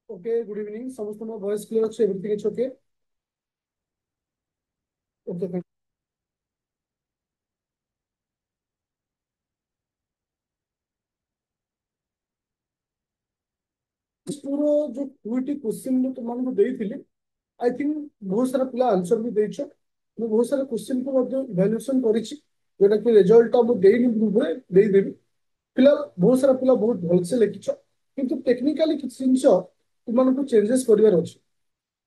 Okay, good evening समस्त। ମୋ voice clear ଅଛି? Everything is okay? Okay, thank you. ମୋର ଯୋଉ ଦୁଇଟି କ୍ୱେଶ୍ଚିନ୍ ମୁଁ ତୁମମାନଙ୍କୁ ଦେଇଥିଲି, ଆଇ ଥିଙ୍କ ବହୁତ ସାରା ପିଲା ଆନ୍ସର ବି ଦେଇଛ। ମୁଁ ବହୁତ ସାରା କ୍ୱେଶ୍ଚିନ୍କୁ ମଧ୍ୟ ଇଭାଲୁଏସନ୍ କରିଛି, ଯୋଉଟାକି ରେଜଲ୍ଟଟା ମୁଁ ଦେଇନି ଗ୍ରୁପରେ, ଦେଇଦେବି। ପିଲା ବହୁତ ସାରା ପିଲା ବହୁତ ଭଲସେ ଲେଖିଛ, କିନ୍ତୁ ଟେକ୍ନିକାଲି କିଛି ଜିନିଷ ତୁମମାନଙ୍କୁ ଚେଞ୍ଜେସ୍ କରିବାର ଅଛି।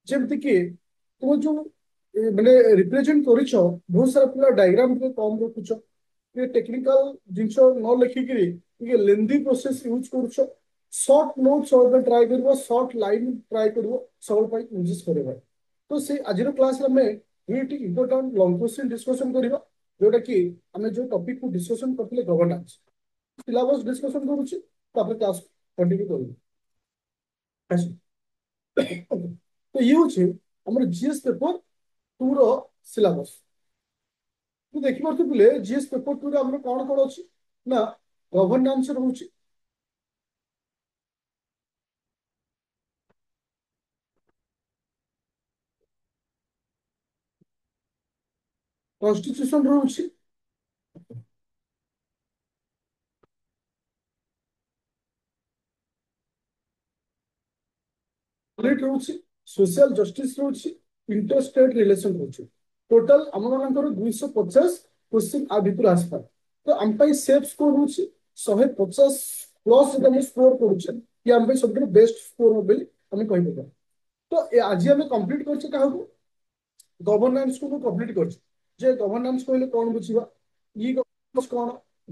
ଯେମିତିକି ତୁମେ ଯୋଉ ମାନେ ରିପ୍ରେଜେଣ୍ଟ କରିଛ, ବହୁତ ସାରା ପିଲା ଡାଇଗ୍ରାମ ଟିକେ କମ୍ ରଖୁଛ, ଟିକେ ଟେକ୍ନିକାଲ ଜିନିଷ ନ ଲେଖିକିରି ଟିକେ ଲେନ୍ଦି ପ୍ରୋସେସ ୟୁଜ୍ କରୁଛ। ସର୍ଟ ନୋଟ୍ ସବୁବେଳେ ଟ୍ରାଏ କରିବ, ସର୍ଟ ଲାଇନ୍ ଟ୍ରାଏ କରିବ ସବୁବେଳେ ପାଇଁ ୟୁଜେସ୍ କରିବା। ତ ସେ ଆଜିର କ୍ଲାସରେ ଆମେ ଦୁଇଟି ଇମ୍ପୋର୍ଟାଣ୍ଟ ଲଙ୍ଗ କ୍ୱେଶ୍ଚିନ୍ ଡିସ୍କସନ୍ କରିବା, ଯୋଉଟା କି ଆମେ ଯୋଉ ଟପିକକୁ ଡିସ୍କସନ୍ କରିଥିଲେ ଗଭର୍ନାନ୍ସ ସିଲାବସ୍ ଡିସ୍କସନ୍ କରୁଛି, ତାପରେ କ୍ଲାସ କଣ୍ଟିନ୍ୟୁ କରିବୁ। ଆସ। ତ ଇଏ ହଉଛି ଆମର ଜିଏସ୍ ପେପର ଟୁ ର ସିଲାବସ୍। ମୁଁ ଦେଖିପାରୁଥିଲେ ଜିଏସ୍ ପେପର ଟୁ ରେ ଆମର କଣ କଣ ଅଛି ନା, ଗଭର୍ନାନ୍ସ ରହୁଛି, କନଷ୍ଟିଟ୍ୟୁସନ ରହୁଛି, ପଲିଟି ରହୁଛି, ସୋସିଆଲ ଜଷ୍ଟିସ ରହୁଛି, ଇଣ୍ଟର ଷ୍ଟେଟ ରିଲେସନ ରହୁଛି। ଟୋଟାଲ ଆମମାନଙ୍କର 250 କ୍ୱେଶ୍ଚିନ୍ ଆ ଭିତରୁ ଆସିପାରେ। ତ ଆମ ପାଇଁ ସେଫ୍ ସ୍କୋର ହଉଛି 150 ପ୍ଲସ୍। ଯଦି ଆମେ ସ୍କୋର କରୁଛେ, କି ଆମ ପାଇଁ ସବୁଠାରୁ ବେଷ୍ଟ ସ୍କୋର ହବ ବୋଲି ଆମେ କହିପାରିବା। ତ ଆଜି ଆମେ କମ୍ପ୍ଲିଟ୍ କରିଛେ କାହାକୁ, ଗଭର୍ନାନ୍ସ କୁ ମୁଁ କମ୍ପ୍ଲିଟ୍ କରିଛି। ଯେ ଗଭର୍ନାନ୍ସ କହିଲେ କଣ ବୁଝିବା, ଇ ଗଭର୍ନାନ୍ସ କଣ,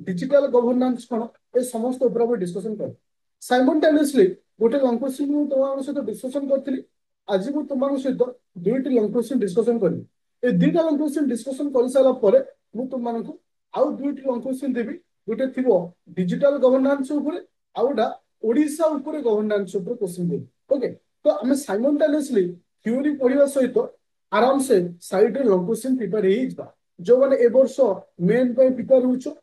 ଡିଜିଟାଲ ଗଭର୍ନାନ୍ସ କଣ, ଏ ସମସ୍ତ ଉପରେ ଆମେ ଡିସ୍କସନ କରିବା। ସାଇମultaneously ଗୋଟେ ଲଙ୍ଗ କ୍ୱେଶ୍ଚିନ୍ ମୁଁ ତୁମମାନଙ୍କ ସହିତ ଡିସ୍କସନ କରିଥିଲି। ଆଜି ମୁଁ ତୁମମାନଙ୍କ ସହିତ ଦୁଇଟି ଲଙ୍ଗ କ୍ୱେଶ୍ଚିନ୍ ଡିସ୍କସନ କରିବି। ଏ ଦୁଇଟା ଲଙ୍ଗ କ୍ୱେଶ୍ଚିନ୍ ଡିସ୍କସନ କରିସାରିଲା ପରେ ମୁଁ ତୁମମାନଙ୍କୁ ଆଉ ଦୁଇଟି ଲଙ୍ଗ କ୍ୱେଶ୍ଚିନ୍ ଦେବି। ଗୋଟେ ଥିବ ଡିଜିଟାଲ ଗଭର୍ନାନ୍ସ ଉପରେ, ଆଉ ଗୋଟା ଓଡିଶା ଉପରେ ଗଭର୍ନାନ୍ସ ଉପରେ କ୍ୱେଶ୍ଚିନ୍ ଦେବି। ଓକେ, ତ ଆମେ ସାଇମultaneously ଥିଓରି ପଢିବା ସହିତ ଆରାମସେ ସାଇଡରେ ଲଙ୍ଗ କ୍ୱେଶ୍ଚିନ୍ ପ୍ରିପେୟାର ହେଇଯିବା। ଯୋଉମାନେ ଏ ବର୍ଷ ମେନ୍ ପାଇଁ ପ୍ରିପେୟାର ହଉଛ,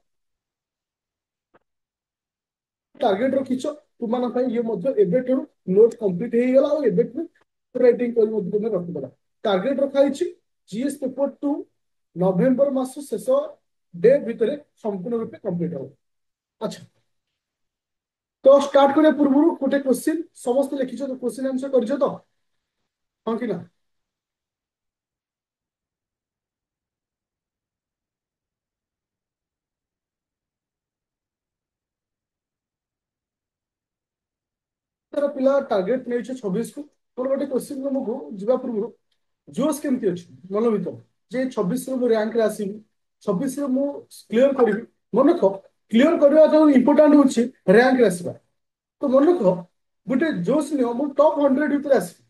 ଟାର୍ଗେଟ ରଖିଛ, ତୁମାନଙ୍କ ପାଇଁ ଇଏ ମଧ୍ୟ ଏବେଠାରୁ ନୋଟ୍ କମ୍ପ୍ଲିଟ୍ ହେଇଗଲା, ଆଉ ଏବେଠାରୁ ରାଇଟିଂ କରି ମଧ୍ୟ ତୁମେ ରଖିଦେଲା। ଟାର୍ଗେଟ ରଖାହେଇଛି ଜିଏସ୍ ପେପର ଟୁ ନଭେମ୍ବର ମାସ ଶେଷ ଡେ ଭିତରେ ସମ୍ପୂର୍ଣ୍ଣ ରୂପେ କମ୍ପ୍ଲିଟ୍ ହବ। ଆଚ୍ଛା, ତ ଷ୍ଟାର୍ଟ କରିବା ପୂର୍ବରୁ ଗୋଟେ କ୍ୱେଶ୍ଚିନ୍ ସମସ୍ତେ ଲେଖିଛ ତ, କ୍ୱେଶ୍ଚିନ୍ ଆନ୍ସର କରିଛ ତ, ହଁ କି ନା? ତାର ପିଲା ଟାର୍ଗେଟ ନେଇଛ 26 କୁ। ମୋର ଗୋଟେ କ୍ୱେଶ୍ଚିନ୍ ତୁମକୁ ଯିବା ପୂର୍ବରୁ, ଜୋସ୍ କେମିତି ଅଛି ମନ ଭିତରେ, ଯେ 26ରେ ମୁଁ ରାଙ୍କରେ ଆସିବି, 26ରେ ମୁଁ କ୍ଲିୟର କରିବି। ମନେ ରଖ, କ୍ଲିୟର କରିବା ଯୋଉ ଇମ୍ପୋର୍ଟାଣ୍ଟ ହଉଛି ରାଙ୍କରେ ଆସିବା। ତ ମନେ ରଖ, ଗୋଟେ ଜୋସ୍ ନିଅ, ମୁଁ ଟପ୍ 100 ଭିତରେ ଆସିବି,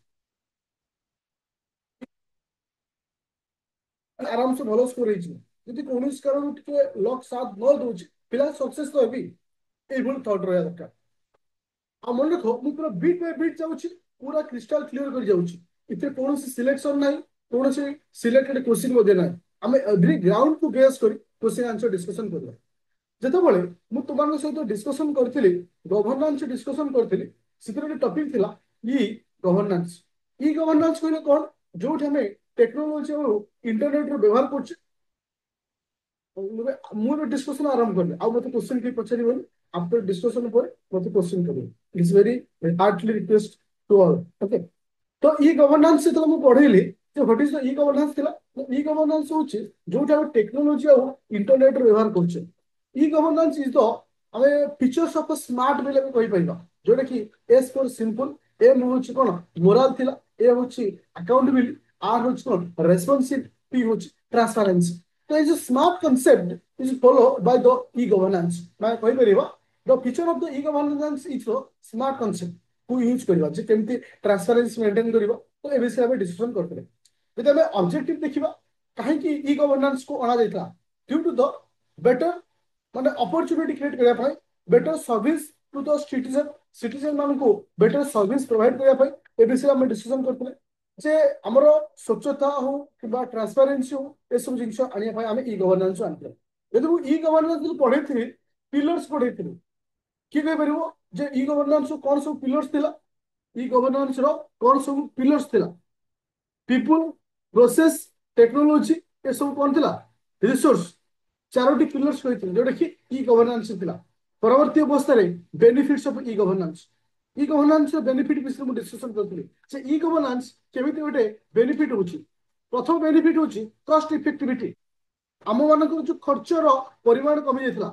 ଆରାମସେ ଭଲ ସ୍କୋର ହେଇଯିବ। ଯଦି କୌଣସି କାରଣରୁ ଟିକେ ଲକ୍ ସାଥ ନ ଦଉଛି, ପିଲା ସକ୍ସେସ୍ ତ ହେବି, এইଭଳି ଥଟ୍ ରହିବା ଦରକାର। ଆଉ ମନେ ରଖ, ମୁଁ ପୁରା ବିଟ୍ ବାଇ ବିଟ୍ ଯାଉଛି, ପୁରା କ୍ରିଷ୍ଟାଲ କ୍ଲିୟର କରି ଯାଉଛି। ଏଥିରେ କୌଣସି ସିଲେକ୍ସନ ନାହିଁ, କୌଣସି ସିଲେକ୍ଟେଡ କ୍ୱେଶ୍ଚିନ୍ ମଧ୍ୟ ନାହିଁ। ଆମେ ଏଭ୍ରି ଗ୍ରାଉଣ୍ଡକୁ ବେସ୍ କରି କ୍ୱେଶ୍ଚିନ୍ ଆନ୍ସର ଡିସ୍କସନ କରିବା। ଯେତେବେଳେ ମୁଁ ତୁମମାନଙ୍କ ସହିତ ଡିସ୍କସନ କରିଥିଲି, ଗଭର୍ନାନ୍ସ ଡିସ୍କସନ କରିଥିଲି, ସେଥିରେ ଗୋଟେ ଟପିକ ଥିଲା ଇ ଗଭର୍ନାନ୍ସ। ଇ ଗଭର୍ନାନ୍ସ କହିଲେ କଣ, ଯୋଉଠି ଆମେ ଟେକ୍ନୋଲୋଜି ଆଉ ଇଣ୍ଟରନେଟର ବ୍ୟବହାର କରୁଛେ। ମୁଁ ଏବେ ଡିସ୍କସନ ଆରମ୍ଭ କଲି, ଆଉ ମତେ କ୍ୱେଶ୍ଚିନ୍ କେହି ପଚାରିବନି। ଆଫ୍ଟର ଡିସ୍କସନ ପରେ ମତେ କ୍ୱେଶ୍ଚିନ୍ କରିବେ। It's very heartly request to all. Okay, ତ ଇ ଗଭର୍ନାନ୍ସ ଯେତେବେଳେ ମୁଁ ପଢେଇଲି, ଯେ what is the E governance ଥିଲା, ଇ ଗଭର୍ନାନ୍ସ ହଉଛି ଯୋଉଠି ଆମେ ଟେକ୍ନୋଲୋଜି ଆଉ ଇଣ୍ଟରନେଟର ବ୍ୟବହାର କରୁଛେ। ଇ ଗଭର୍ନାନ୍ସ ଇଜ ଦ, ଆମେ ଫିଚର୍ସ ଅଫ ସ୍ମାର୍ଟ ବୋଲି ଆମେ କହିପାରିବା। ଯୋଉଟା କି ଏସ୍ ଫର ସିମ୍ପଲ, ଏମ୍ ହଉଛି କଣ ମୋରାଲ ଥିଲା, ଏ ହଉଛି ଆକାଉଣ୍ଟବିଲିଟି, ଆର୍ ହଉଛି କଣ ରେସ୍ପନ୍ସିଭ, ଟି ହଉଛି ଟ୍ରାନ୍ସପାରେନ୍ସି। ତ ଏଇ ଯୋଉ smart concept is follow by the E governance. ମାନେ କହିପାରିବା the feature of the E governance is the smart concept କୁ ୟୁଜ କରିବା, ଯେ କେମିତି ଟ୍ରାନ୍ସପାରେନ୍ସି ମେଣ୍ଟେନ୍ କରିବ। ତ ଏ ବିଷୟରେ ଆମେ ଡିସ୍କସନ କରିଥିଲେ। ଯଦି ଆମେ ଅବଜେକ୍ଟିଭ ଦେଖିବା, କାହିଁକି ଇ ଗଭର୍ନାନ୍ସକୁ ଅଣାଯାଇଥିଲା, ଡ୍ୟୁ ଟୁ ଦ ବେଟର, ମାନେ ଅପରଚୁନିଟି କ୍ରିଏଟ୍ କରିବା ପାଇଁ, better service to the citizen, citizen ମାନଙ୍କୁ ବେଟର ସର୍ଭିସ ପ୍ରୋଭାଇଡ କରିବା ପାଇଁ। ଏ ବିଷୟରେ ଆମେ ଡିସ୍କସନ କରିଥିଲେ ଯେ ଆମର ସ୍ୱଚ୍ଛତା ହଉ କିମ୍ବା ଟ୍ରାନ୍ସପାରେନ୍ସି ହଉ, ଏସବୁ ଜିନିଷ ଆଣିବା ପାଇଁ ଆମେ ଇ ଗଭର୍ନାନ୍ସ ଆଣିଥିଲେ। ଯଦି ମୁଁ ଇ ଗଭର୍ନାନ୍ସ ପଢେଇଥିଲି, ପିଲର୍ସ ପଢେଇଥିଲି, କିଏ କହିପାରିବ ଯେ ଇ ଗଭର୍ନାନ୍ସ କଣ ସବୁ ପିଲର୍ସ ଥିଲା? ଇ ଗଭର୍ନାନ୍ସ ର କଣ ସବୁ ପିଲर्स थिला पीपुल प्रोसेस टेक्नोलॉजी ये सब कौन थिला रिसोर्स चारोटी पिलर्स कहते जोटा कि इ गवर्नेंस थिला परवर्ती अवस्था रे बेनिफिट्स ऑफ इ गवर्नेंस बेनिफिट विषय में डिस्कशन करथि जे इ गवर्नेंस केमिति गोटे बेनिफिट होची प्रथम बेनिफिट होची कॉस्ट इफेक्टिविटी आम मानक जो खर्चर परिमाण कमी जाइथिला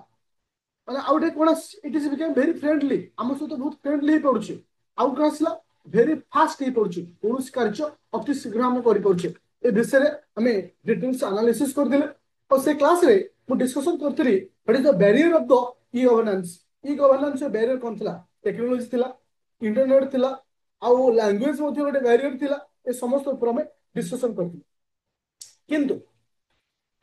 माने आउ गोटे कोन it is become very friendly आम सहित बहुत फ्रेंडली पड़ुची आउ कौन आसला वेरी फास्ट हो पड़ुची कौन कार्य अति शीघ्र आम कर ए विषय आम डिटेल्स एनालिसिस करदेले और से क्लास रे मु डिस्कशन करथि what is the barrier of the E governance barrier कौन थिला टेक्नोलॉजी थिला इंटरनेट थिला आउ लैंग्वेज मध्ये गोटे बैरियर थिला ए समस्त ऊपर हम डिस्कशन करथि किंतु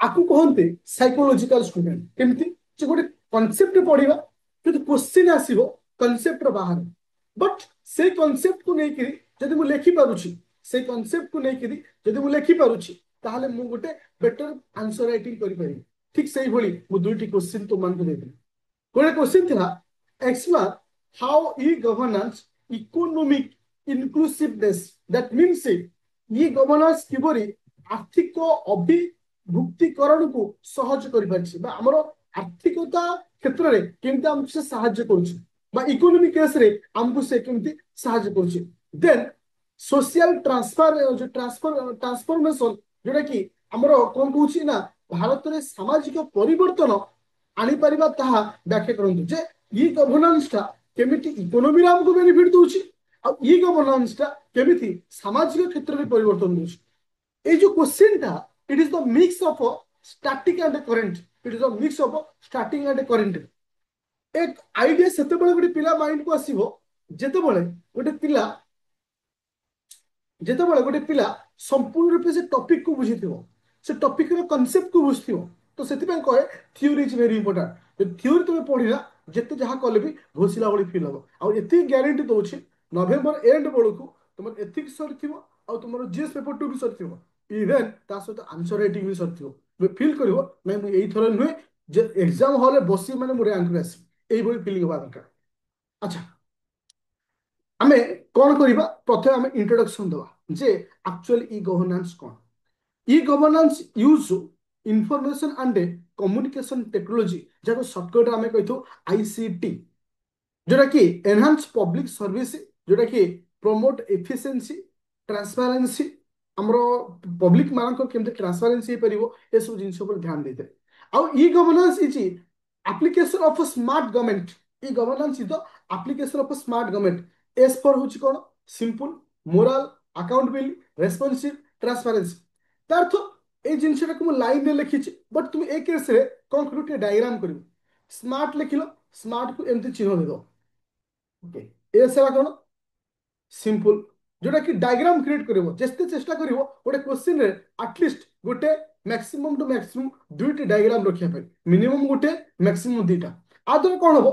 आपको कहते साइकोलॉजिकल स्टूडेंट केमती जे गोटे कॉन्सेप्ट पढ़िबा जो क्वेश्चन आसीबो कॉन्सेप्ट रो बाहर बट से कॉन्सेप्ट को लेकिरी जदि मु लेखि पारुछि से कॉन्सेप्ट को लेकिरी जदि मु लेखि पारुछि ताहले मु गोटे बेटर आंसर राइटिंग करि परिबि ठीक सेही भली मु दुईटी क्वेश्चन तो मान देबि गोटे क्वेश्चन थिला explain how E governance economic inclusiveness that means E governance किबरी आर्थिक अभिभुक्तिकरण को सहज कर आमर आर्थिकता क्षेत्र में केमती आमको से साहाय्य करुच्ची इकोनॉमिक केस रे आमको से केमती साहाय्य करुच्ची देन सोशल ट्रांसफॉर्मेशन जोटा कि आमर कौन कहूँ ना भारत में सामाजिक परिवर्तन आनी परिबा ताहा व्याख्या करंतु जे ई गवर्नेंस टा केमिति इकोनॉमी रे हमको बेनिफिट दोछि आ ई गवर्नेंस टा केमिति सामाजिक क्षेत्र में परिवर्तन दोछि ए जो क्वेश्चन टा it is the mix of static and current it is the mix of static and current एक आइडिया सेते बेले गोटे पिला माइंड को आसीबो जेते बेले गोटे पिला संपूर्ण रूप से टॉपिक को बुझिथिबो से टॉपिक रो कांसेप्ट को बुझिथिबो तो सेति पे कहे थ्योरी इज वेरी इंपोर्टेंट जो थ्योरी तुम पढ़िला जेते जहा कले भी घोषिला बड़ी फील हो आ एति गारंटी दोछि नवेम्बर एंड बेलकू तुम एथिक्स सरथिबो आ तुम जीएस पेपर 2 भी सरथिबो इवेन ता सहित आंसर राइटिंग भी सरथिबो फील करिवो नै मु एई थरे नुहे जे एग्जाम हॉल बसी माने मु रैंक रे आसी एई बड़ी फीलिंग होबा दरकार अच्छा आमे कोन करिबा प्रथमे आमे इंट्रोडक्शन दवा जे एक्चुअली ई गवर्नेंस कोन E governance use information and communication technology जाको शॉर्टकट आमे कहिथो आईसीटी जोटा कि एनहांस पब्लिक सर्विस जोटा कि प्रमोट एफिशिएंसी ट्रांसपेरेंसी हमरो पब्लिक मानक केमते ट्रांसपेरेंसी परिबो ए सब जिंस पर ध्यान देते आ E governance is application of smart government E governance is the application of smart government S for होची कोन simple moral accountable responsive transparency तार्थ ए जिंसटा को लाइन में लिखी बट तुम ए केस रे कोन करू के डायग्राम करिवो स्मार्ट लिखिलो स्मार्ट को एमती चिन्ह दे दो ओके ए सेवा कोन सिंपल जोटा कि डायग्राम क्रिएट करिवो जेस्ते चेष्टा करिवो गोटे क्वेश्चन रे एटलीस्ट गोटे मैक्सिमम टू मैक्सिमम दुईटी डायग्राम रखिया पे मिनिमम गोटे मैक्सिमम दुईटा आदर कोन होबो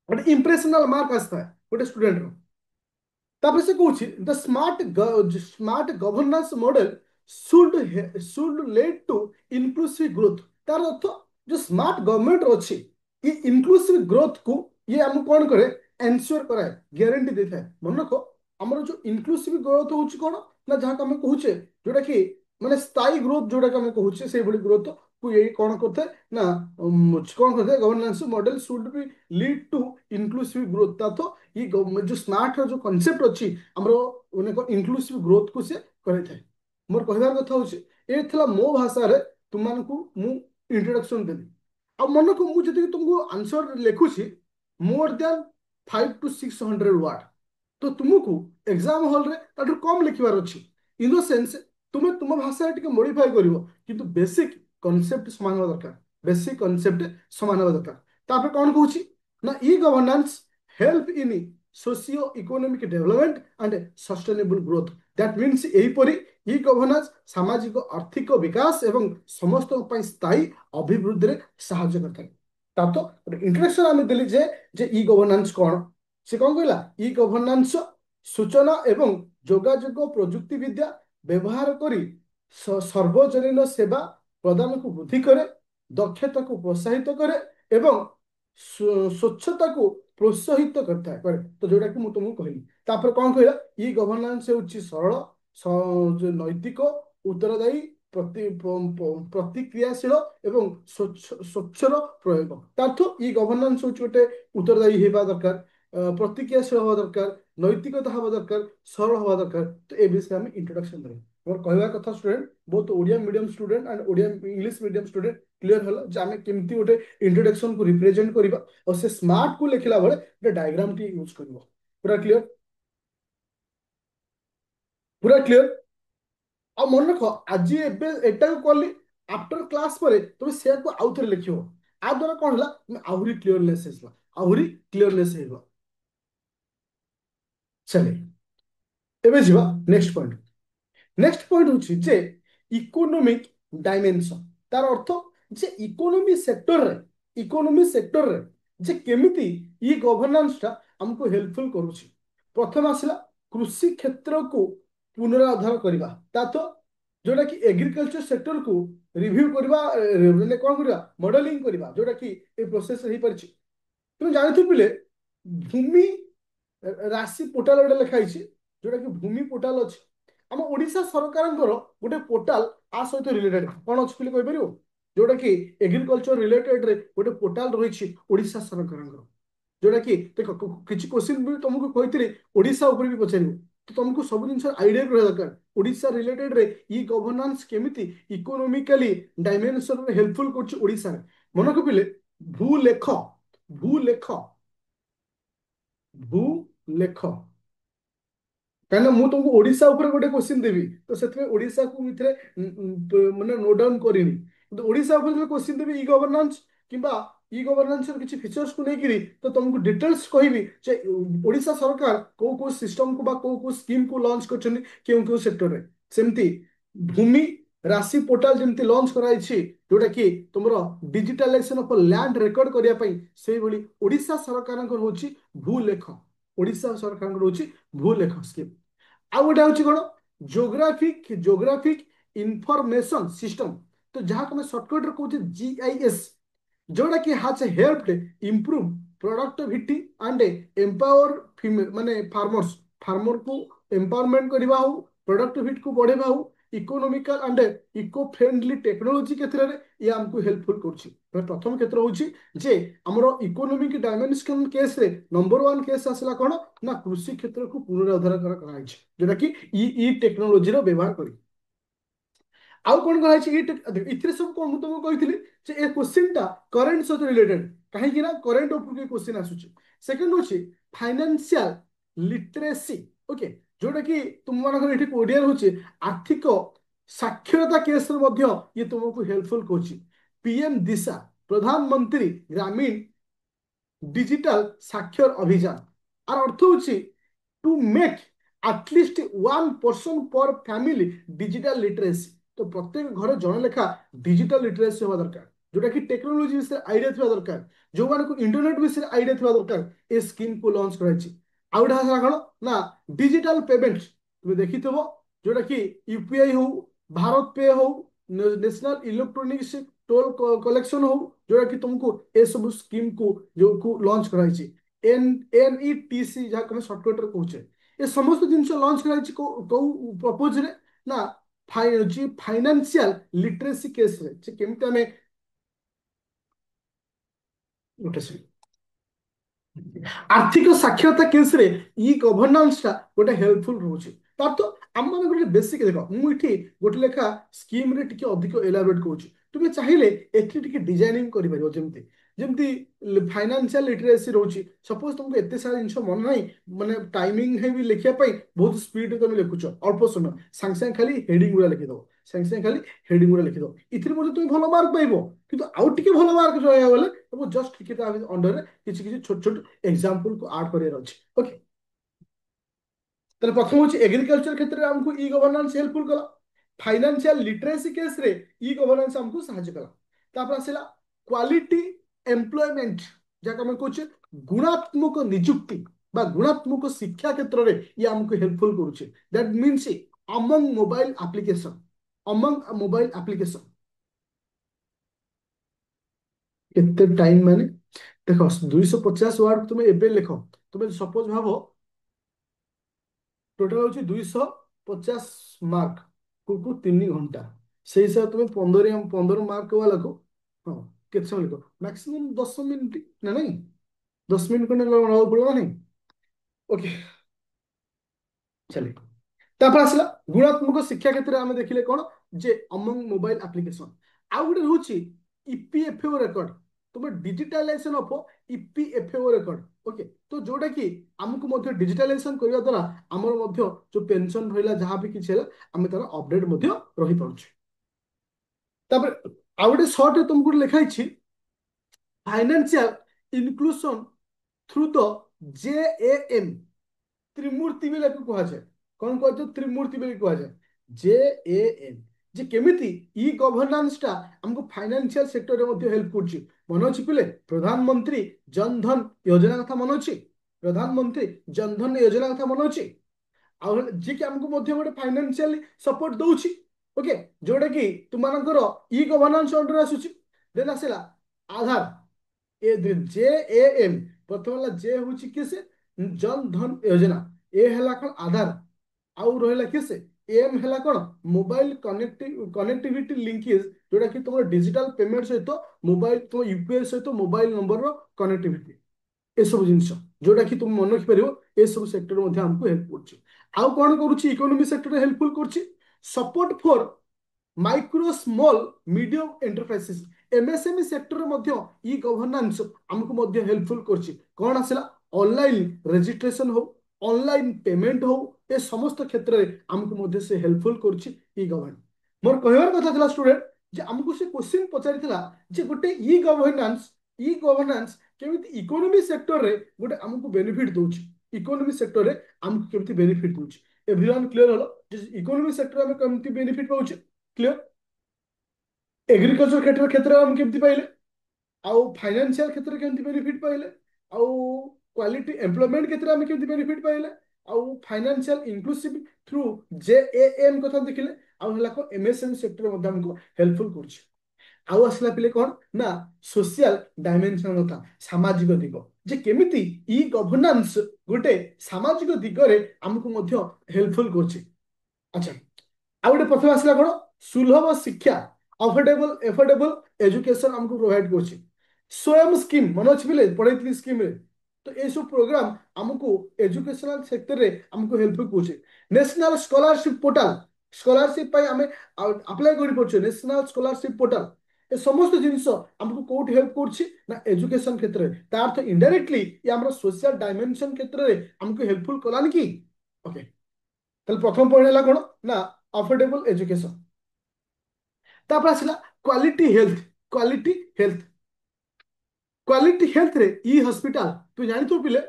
गोटे इंप्रेशनल मार्क आस्ता है गोटे स्टूडेंट रो तापर से कहूँ the smart governance model should lead to inclusive growth तार अर्थ जो स्मार्ट गवर्नमेंट अच्छी ये इनक्लूसिव ग्रोथ को ये आम कौन करे एनश्योर कराए गारंटी देता है मन रख आमर जो इनक्लूसिव ग्रोथ होची कौन ना जहाँ आम कहूचे जोटा कि माने स्थायी ग्रोथ जोटा आम कहूचे से भली ग्रोथ को ये कौन करते ना कौन करते governance model should be lead to inclusive growth ता तो ये जो स्मार्ट जो कॉन्सेप्ट अच्छी आमर इनक्लूसिव ग्रोथ को से करे मोर कहबार कथा होचे ए थला मो भाषा रे तुमको मु इंट्रोडक्शन देली आ मन को मु जति तुमको आंसर लिखुची मोर देन 5 to 600 वर्ड तो तुमको एग्जाम हॉल रे ताठू कम लिखिबार अछि इन द सेंस तुमे तुम भाषा रे टिके मॉडिफाई करिवो किंतु बेसिक कांसेप्ट समान होबा दरकार बेसिक कांसेप्ट समान होबा दरकार तापर कोन कहूची ना ई governance help in socio economic development and sustainable growth that means एही परी ई गवर्नेंस सामाजिक आर्थिक विकास एवं समस्त स्थायी अभिवृद्धि रे सहायता करता है तब तो इंट्रोडक्शन आम देली जे ई गवर्नेंस कौन से कौन कहला ई गवर्नेंस सूचना एवं जोगाजोग प्रजुक्ति विद्या व्यवहार करी सर्वजनीन सेवा प्रदान को वृद्धि करे दक्षता को प्रोत्साहित करे एवं स्वच्छता को प्रोत्साहित करता है तो जोटा कि मुझे तुमको कहली तापर कौन कहला ई गवर्नेंस होची सरल जो नैतिक उत्तरदायी प्रतिक्रियाशील एवं स्वच्छर प्रयोग तार्थ ई गवर्नेंस होची गोटे उत्तरदायी हेबा दरकार प्रतिक्रियाशील हवा दरकार नैतिकता हवा दरकार सरल हवा दरकार तो ए विषय में इंट्रोडक्शन देबे मोर कहवा कथा स्टूडेंट बहुत Odia medium student and Odia English medium student clear हला जे आमे केमती गोटे इंट्रोडक्शन को रिप्रेजेंट करबा और से स्मार्ट को लिखला बेले गोटे डायग्राम टी यूज करबो पूरा क्लियर पूरा क्लियर आ मन रख आज एबे एटा कली आफ्टर क्लास पर तुम से को आउ थे लिखियो आ द्वारा कौन है तुम आहरी क्लियरनेस आहरी क्लियरनेस चले एबे जीवा नेक्स्ट पॉइंट होची जे इकोनॉमिक डायमेंशन तार अर्थ जे इकोनॉमी सेक्टर रे जे केमिति ई गवर्नेंस टा हमको हेल्पफुल करूची प्रथम आसिला कृषि क्षेत्र को पुनरुद्धार करबा ता तो जोटा कि एग्रीकल्चर सेक्टर को रिव्यू करबा माने कोन करबा मॉडलिंग करबा जोटा कि ए प्रोसेस रही परची तुम जानथि पिले भूमि राशि पोर्टाल गोटे लिखाई जोटा कि भूमि पोर्टाल अच्छी आम ओडिशा सरकार गोटे पोर्टाल आ सहित रिलेटेड कौन अच्छी बोली कहीपर जोटा कि एग्रीकल्चर रिलेटेड रे गोटे पोर्टाल रही ओडिशा सरकार जोटा कि देख किसी क्वेश्चन भी तुमको कही ओडिशा ऊपर भी पचार तो तुमको सब जिन आइडिया रहा दरकार ओडिशा रिलेटेड रे ई गवर्नेंस केमिति इकोनॉमिकली डायमेंशन हेल्पफुल कर ओडिशा मन को पिले भूलेख भूलेख भूलेख कहीं मुझे तुमको ओडिशा ऊपर गोटे क्वेश्चन देवी तो से ओडिशा को मिथरे माने नोट डाउन करनी तो ओडिशा ऊपर जो क्वेश्चन देवी ई गवर्नेंस किंबा ई गवर्नेंस किसी फीचर्स को लेकिरी तो तुमको डिटेल्स कहबी जे ओडिशा सरकार को सिस्टम को बा को स्कीम को लॉन्च करछन केउ सेक्टर रे सेमती भूमि राशि पोर्टाल जमती लॉन्च कराई जोटा कि तुमरो डिजिटलाइजेशन ऑफ लैंड रिकॉर्ड करिया पई सेही भली ओडिशा सरकार होची भूलेख ओडिशा सरकार होची भूलेख स्कीम आउ गोटे हूँ कौन जोग्राफिक इंफॉर्मेशन सिस्टम तो जहाँ को सर्टकट रे कहते जीआईएस जोटा कि has helped improve productivity and empower माने फार्मर को एम्पावरमेंट करबा हो प्रोडक्टिविटी को बढ़ेबा हो economical and eco friendly technology क्षेत्र में ये हमको हेल्पफुल करछि प्रथम क्षेत्र होछि जे हमरो इकोनॉमिक डायमेंशन केस रे नंबर 1 केस आसला कोन ना कृषि क्षेत्र को पुनरुद्धार कराई जोटा कि ई टेक्नोलॉजी रो व्यवहार करी आउ कौन कहते इतने सब कौन मुझे तुमको कही जे ए क्वेश्चन टा करेंट सहित रिलेटेड कहीं ना करेंट ऊपर क्वेश्चन आसुची सेकंड होची फाइनेंशियल लिटरेसी ओके जोटा कि तुम मानकर एठी ओडिया होची आर्थिक साक्षरता केस रे मध्य ये तुमको हेल्पफुल कोची पीएम दिशा प्रधानमंत्री ग्रामीण डिजिटल साक्षर अभियान आर अर्थ होची टू मेक एटलिस्ट 1 पर्सन पर फैमिली डिजिटल लिटरेसी तो प्रत्येक घर जन लेखा डिजिटल लिटरेसी होगा दरकार जोटा कि टेक्नोलोजी विषय आइडिया थी दरकार जो मानक इंटरनेट विषय आइडिया थी दरकार ए स्कीम को लॉन्च कराई आउ गोटे कौन ना डिजिटल पेमेंट तुम देखि जोटा कि यूपीआई हो भारत पे हो नेशनल इलेक्ट्रॉनिक्स टोल कलेक्शन हो जोटा कि तुमको ए सब स्कीम को जो को लॉन्च कराई एनईटीसी जहाँ कम सर्टकट कहचे ये समस्त जिन लॉन्च कराई कौ प्रपोज रे ना फाइनेंशियल लिटरेसी केस रे केमती आमे गोटे आर्थिक साक्षरता केस रे ई गवर्नेंस टा गोटे हेल्पफुल रोचे तार तो आम मान गोटे बेसिक देख मुझे गोटे लेखा स्कीम रे टिके अधिक एलाबोरेट करूची तुम चाहिए एथि टिके डिजाइनिंग करि परिबो जेमती जेमती फाइनेंशियल लिटरेसी रोची सपोज तुमको एते सारा जिंस मन नाही माने टाइमिंग है भी लिखिया पई बहुत स्पीड तुम लिखुछ अल्प समय सांग सांग खाली हेडिंग गुला लिखि दो सांग सांग खाली हेडिंग गुला लिखि दो इथिर मध्ये तुम भलो मार्क पाइबो किंतु आउ टिके भलो मार्क रहया बोले तुम जस्ट टिके ता अंडर रे किछि किछि छोट छोट एग्जांपल को ऐड करियर अछि ओके प्रथम हूँ एग्रीकल्चर क्षेत्र में आमको ई गवर्नेंस हेल्पफुल कला फाइनेंशियल लिटरेसी केस रे ई गवर्नेंस हमको सहायता कला तापर आसला क्वालिटी एम्प्लॉयमेंट जहाँ आम कहे गुणात्मक नियुक्ति बा गुणात्मक शिक्षा क्षेत्र में ये हमको हेल्पफुल करुचे that means among mobile application केते टाइम माने देख 250 वार्ड तुम एबे लिख तुम सपोज भाव टोटाल हूँ 250 मार्क को 3 घंटा से हिसाब तुम 15 मार्क वाला को हाँ केते समय लिख मैक्सिमम 10 मिनिट ना नहीं 10 मिनिट को लगाओ पड़ेगा नहीं ओके चलिए तापर आसला गुणात्मक शिक्षा क्षेत्र में आम देखिले कौन जे अमंग मोबाइल एप्लिकेशन आउ गोटे रोचे ईपीएफओ रेकर्ड तुम डिजिटालाइजेशन ऑफ ईपीएफओ रेकर्ड ओके तो जोटा कि आमको मध्य डिजिटालाइजेशन करने द्वारा आमर मध्य जो पेंशन रहा जहाँ भी किसी आम तार अपडेट रही पार्छ तापर आउ गोटे सर्ट तुमको लिखाई फाइनेंशियल इनक्लूसन थ्रू द जेएएम त्रिमूर्ति भी कह जाए कौन कह त्रिमूर्ति भी कह जाए जेएएम जे केमिति ई गवर्नेंस टा हमको फाइनेंशियल सेक्टर रे मध्ये हेल्प करछि मन अछि पिले प्रधानमंत्री जन धन योजना कथा मन अछि प्रधानमंत्री जन धन योजना कथा मन अछि आ जे कि हमको मध्ये गोटे फाइनेंशियल सपोर्ट दउछि ओके जोडा कि तुमानकर ई गवर्नेंस अंडर आसुछि देन आसेला आधार ए जेएएम प्रथम वाला जे होछि कि से जन धन योजना ए हला कौन आधार आउ रहा किसे एम है कौन मोबाइल कनेक्टिविटी लिंकेज जोटा कि तुम डिजिटल पेमेंट सहित मोबाइल तुम यूपीआई सहित मोबाइल नंबर कनेक्टिविटी ए सब जिनस जोटा कि तुम मन रखिपर ए सब सेक्टर हमको हेल्प कर आउ कौन करुच्ची इकोनॉमी सेक्टर हेल्पफुल कर support for micro small medium enterprises MSME sector Madhya e governance हमको हेल्पफुल कर कौन आसला ऑनलाइन रजिस्ट्रेशन हो ऑनलाइन पेमेंट हो ए समस्त क्षेत्र में आमको से हेल्पफुल कर गवर्नेंस मोर कहबार कथा था स्टूडेंट जे आमको से क्वेश्चन पचारि जे गोटे ई गवर्नेंस केमिति इकोनॉमी सेक्टर रे गोटे आमको बेनिफिट दउछि इकोनॉमी सेक्टर रे आमको केमिति बेनिफिट दउछि एवरीवन क्लियर हलो जे इकोनॉमी सेक्टर में केमिति बेनिफिट पाउछि क्लियर एग्रीकल्चर क्षेत्र में हम केमिति पाइले आउ फाइनेंशियल क्षेत्र केमिति बेनिफिट पाइले आउ क्वालिटी एम्प्लॉयमेंट क्षेत्र में केमिति बेनिफिट पाइले आउ फाइनेंशियल इंक्लूसिव थ्रू जेएएम कथा देखिले आउ हला को एमएसएमई सेक्टर में हमको हेल्पफुल करछि आउ आसला पिले कौन ना सोशल डायमेंशन कथा सामाजिक दिग जे केमिति ई गवर्नेंस गोटे सामाजिक दिग रे हमको मध्य हेल्पफुल करछि अच्छा आउ गोटे प्रथम आसला कौन सुलभ शिक्षा अफोर्डेबल एफोर्डेबल एजुकेशन हमको प्रोवाइड करछि स्वयं स्कीम मन अछि पिले पढ़ैतली स्कीम रे तो ये सब प्रोग्राम हमको एजुकेशनल सेक्टर रे हमको हेल्प करछि नेशनल स्कॉलरशिप पोर्टल स्कॉलरशिप पाई हमें अप्लाई करि परछु नेशनल स्कॉलरशिप पोर्टल ए समस्त जिनिस हमको कोट हेल्प करछि ना एजुकेशन क्षेत्र रे ता अर्थ इनडायरेक्टली ये हमर सोशल डायमेंशन क्षेत्र रे हमको हेल्पफुल कलान की ओके तले प्रथम पॉइंट हला कोन ना अफोर्डेबल एजुकेशन तापर आसला क्वालिटी हेल्थ क्वालिटी हेल्थ रे ई हॉस्पिटल तू जानी तो पिले